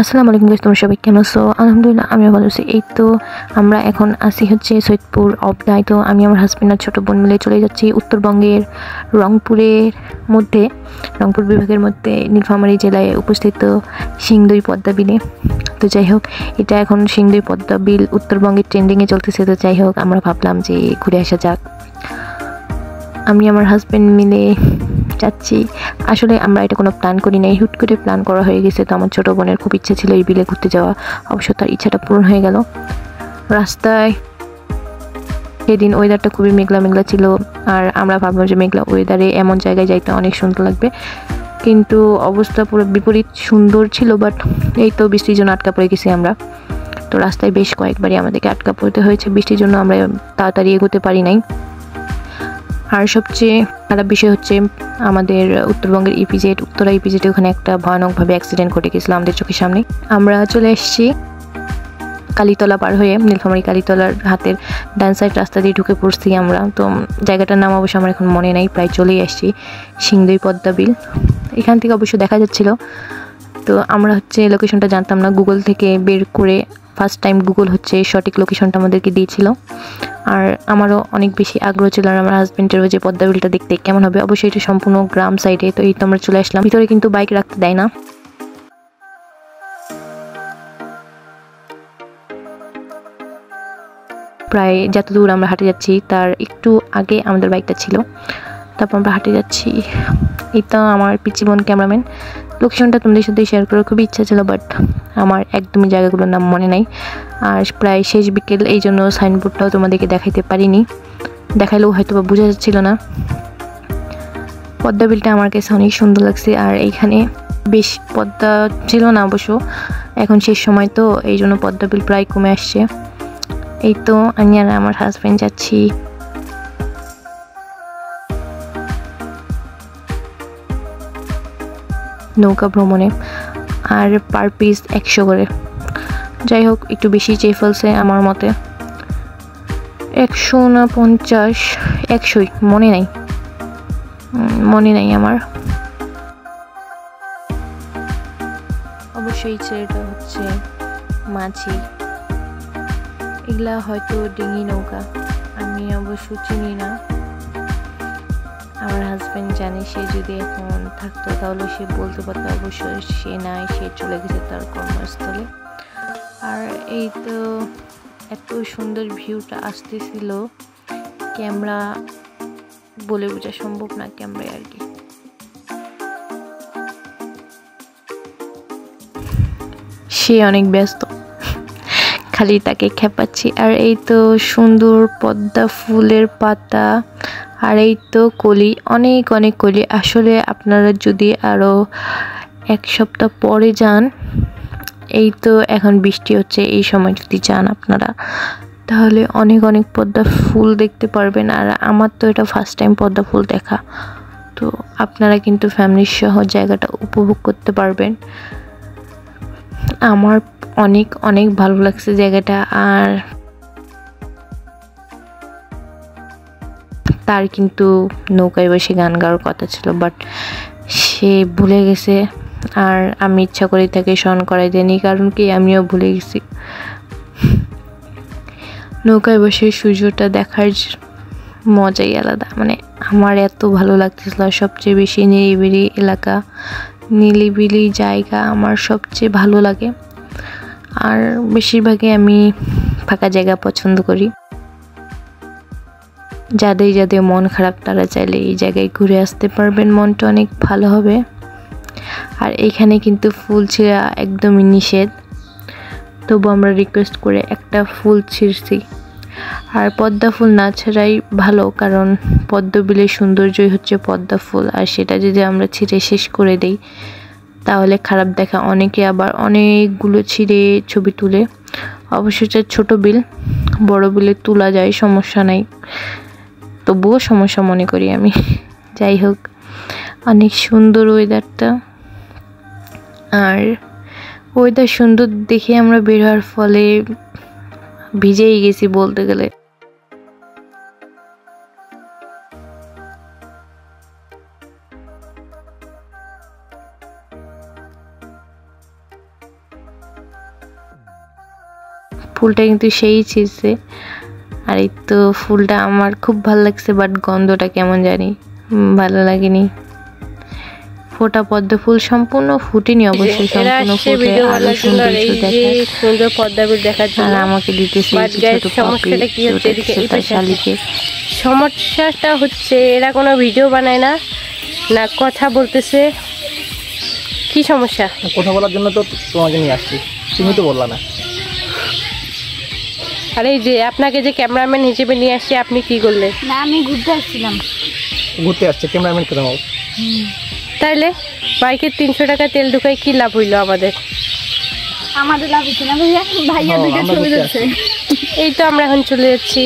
আসসালামু আলাইকুম গাইস, তোমরা সবাই কেমন আছো? আলহামদুলিল্লাহ আমিও ভালো আছি। এই তো আমরা এখন আসি হচ্ছে সৈয়দপুর অবদায়। তো আমি আমার হাজবেন্ড আর ছোটো বোন মিলে চলে যাচ্ছি উত্তরবঙ্গের রংপুরের মধ্যে, রংপুর বিভাগের মধ্যে নীলফামারী জেলায় উপস্থিত সিংদই পদ্মা বিলে। তো যাই হোক, এটা এখন সিংদই পদ্মা বিল উত্তরবঙ্গের ট্রেন্ডিংয়ে চলতেছে। তো যাই হোক, আমরা ভাবলাম যে ঘুরে আসা যাক। আমি আমার হাজবেন্ড মিলে যাচ্ছি। আসলে আমরা এটা কোনো প্ল্যান করি নাই, হুট করে প্ল্যান করা হয়ে গেছে। তো আমার ছোটো বোনের খুব ইচ্ছা ছিল এই বিলে ঘুরতে যাওয়া, অবশ্য তার ইচ্ছাটা পূরণ হয়ে গেল। রাস্তায় সেদিন ওয়েদারটা খুবই মেঘলা মেঘলা ছিল, আর আমরা ভাবলাম যে মেঘলা ওয়েদারে এমন জায়গায় যাইতে অনেক সুন্দর লাগবে, কিন্তু অবস্থা পুরো বিপরীত সুন্দর ছিল। বাট এই তো বৃষ্টির জন্য আটকা পড়ে গেছি আমরা। তো রাস্তায় বেশ কয়েকবারই আমাদেরকে আটকা পড়তে হয়েছে, বৃষ্টির জন্য আমরা তাড়াতাড়ি এগোতে পারি নাই। আর সবচেয়ে খারাপ বিষয় হচ্ছে আমাদের উত্তরবঙ্গের ইপিজেড, উত্তরা ইপিজেডে ওখানে একটা ভয়ানকভাবে অ্যাক্সিডেন্ট ঘটে গেছিলো আমাদের চোখের সামনে। আমরা চলে এসেছি কালীতলা পার হয়ে, নীলফামারী কালীতলার হাতের ডান সাইড রাস্তা দিয়ে ঢুকে পড়ছি আমরা। তো জায়গাটার নাম অবশ্য আমার এখন মনে নেই, প্রায় চলেই আসছি। সিংদই পদ্মা বিল এখান থেকে অবশ্য দেখা যাচ্ছিল। তো আমরা হচ্ছে লোকেশনটা জানতাম না, গুগল থেকে বের করে ফার্স্ট টাইম গুগল হচ্ছে সঠিক লোকেশনটা আমাদেরকে দিয়েছিল। আর আমারও অনেক বেশি আগ্রহ ছিল, আর আমার হাজবেন্ডেরও যে পদ্মা বিলটা দেখতে কেমন হবে। অবশ্যই এটা সম্পূর্ণ গ্রাম সাইডে। তো এই তো আমরা চলে আসলাম, ভিতরে কিন্তু বাইক রাখতে দেয় না। প্রায় যত দূর আমরা হাঁটে যাচ্ছি তার একটু আগে আমাদের বাইকটা ছিল। তারপর আমরা হাঁটে যাচ্ছি। এই তো আমার পিচি বোন ক্যামেরাম্যান। লোকেশনটা তোমাদের সাথে শেয়ার করার খুবই ইচ্ছা ছিল, বাট আমার একদমই জায়গাগুলোর নাম মনে নাই। আর প্রায় শেষ বিকেল, এই জন্য সাইনবোর্ডটাও তোমাদেরকে দেখাইতে পারিনি, দেখাইলেও হয়তো বা বোঝা যাচ্ছিল না। পদ্মা বিলটা আমার কাছে অনেক সুন্দর লাগছে, আর এইখানে বেশ পদ্মা ছিল না অবশ্য, এখন শেষ সময় তো এই জন্য পদ্মা বিল প্রায় কমে আসছে। এই তো আমি আর আমার হাজব্যান্ড যাচ্ছি। নৌকা ভ্রমণে, আর পার পিস 100 করে। যাই হোক, একটু বেশি চেয়ে ফেলছে আমার মতে, 100 না 50, 100ই মনে নাই আমার। অবশ্যই ছেলেটা হচ্ছে মাঝি, এগুলা হয়তো ডিঙি নৌকা, আমি অবশ্য চিনি না। আমার হাজব্যান্ড জানে, সে যদি এখন থাকতো তাহলে সে বলতে পারতো। অবশ্যই সে নাই, সে চলে গেছে তার কর্মস্থলে। আর এই তো এত সুন্দর ভিউটা আসতেছিল, ক্যামেরা বলে বোঝা সম্ভব না, ক্যামেরায় আর কি। সে অনেক ব্যস্ত, খালি তাকে খেপাচ্ছি। আর এই তো সুন্দর পদ্মা ফুলের পাতা, আর এই তো কলি, অনেক অনেক কলি। আসলে আপনারা যদি আরও 1 সপ্তাহ পরে যান, এই তো এখন বৃষ্টি হচ্ছে, এই সময় যদি যান আপনারা, তাহলে অনেক অনেক পদ্মা ফুল দেখতে পারবেন। আর আমার তো এটা ফার্স্ট টাইম পদ্মা ফুল দেখা। তো আপনারা কিন্তু ফ্যামিলির সহ জায়গাটা উপভোগ করতে পারবেন। আমার অনেক অনেক ভালো লাগছে জায়গাটা। আর তার কিন্তু নৌকায় বসে গান গাওয়ার কথা ছিল, বাট সে ভুলে গেছে। আর আমি ইচ্ছা করে তাকে স্মরণ করাই দিইনি, কারণ কি আমিও ভুলে গেছি। নৌকায় বসে সূর্যটা দেখার মজাই আলাদা, মানে আমার এত ভালো লাগতেছিল। সবচেয়ে বেশি নিরিবিলি এলাকা, নিরিবিলি জায়গা আমার সবচেয়ে ভালো লাগে। আর বেশিরভাগই আমি ফাঁকা জায়গা পছন্দ করি। যাদের মন খারাপ তারা চাইলে এই জায়গায় ঘুরে আসতে পারবেন, মনটা অনেক ভালো হবে। আর এখানে কিন্তু ফুল ছিঁড়া একদমই নিষেধ, তবু আমরা রিকোয়েস্ট করে একটা ফুল ছিঁড়ছি। আর পদ্মা ফুল না ছাড়াই ভালো, কারণ পদ্মা বিলের সৌন্দর্যই হচ্ছে পদ্মা ফুল। আর সেটা যদি আমরা ছিঁড়ে শেষ করে দেই তাহলে খারাপ দেখা। অনেকে আবার অনেকগুলো ছিঁড়ে ছবি তুলে। অবশ্যই ছোট বিল, বড় বিলে তোলা যায়, সমস্যা নাই, তবুও সমস্যা মনে করি আমি। যাই হোক, অনেক সুন্দর ওয়েদারটা। আর ওয়েদার সুন্দর দেখে আমরা বের হওয়ার ফলে ভিজেই গেছি বলতে গেলে। ফুলটা কিন্তু সেই ছিঁড়ছে। আর এই তো ফুলটা আমার খুব ভালো লাগছে, বাট গন্ধটা কেমন জানি ভালো লাগেনি। ফোটা পদ্ম ফুল সম্পূর্ণ ফুটেনি অবশ্যই, সম্পূর্ণ ফুটে আরো সৌন্দর্য দেখায়। সুন্দর পদ্মা ফুল দেখার জন্য আর আমাকে দিতেছে সমস্যাটা কি হচ্ছে এদিকে শালিকে। সমস্যাটা হচ্ছে এরা কোনো ভিডিও বানায় না, না কথা বলতেছে। কি সমস্যা? কথা বলার জন্য তো তোমাকে নিয়ে আসছি, তুমি তো বললা না। আরে এই যে আপনাকে যে ক্যামেরাম্যান হিসেবে নিয়ে আসছি, আপনি কি করলেন? না, আমি ঘুরতে আসছিলাম। ঘুরতে আসছে ক্যামেরাম্যান কেন? তাইলে বাইকের 300 টাকা তেল ঢুকাই কি লাভ হইলো আমাদের? আমাদের লাভ হচ্ছে না ভাইয়া, ভাইয়া দুইটা ছবি তুলছে। এই তো আমরা এখন চলে যাচ্ছি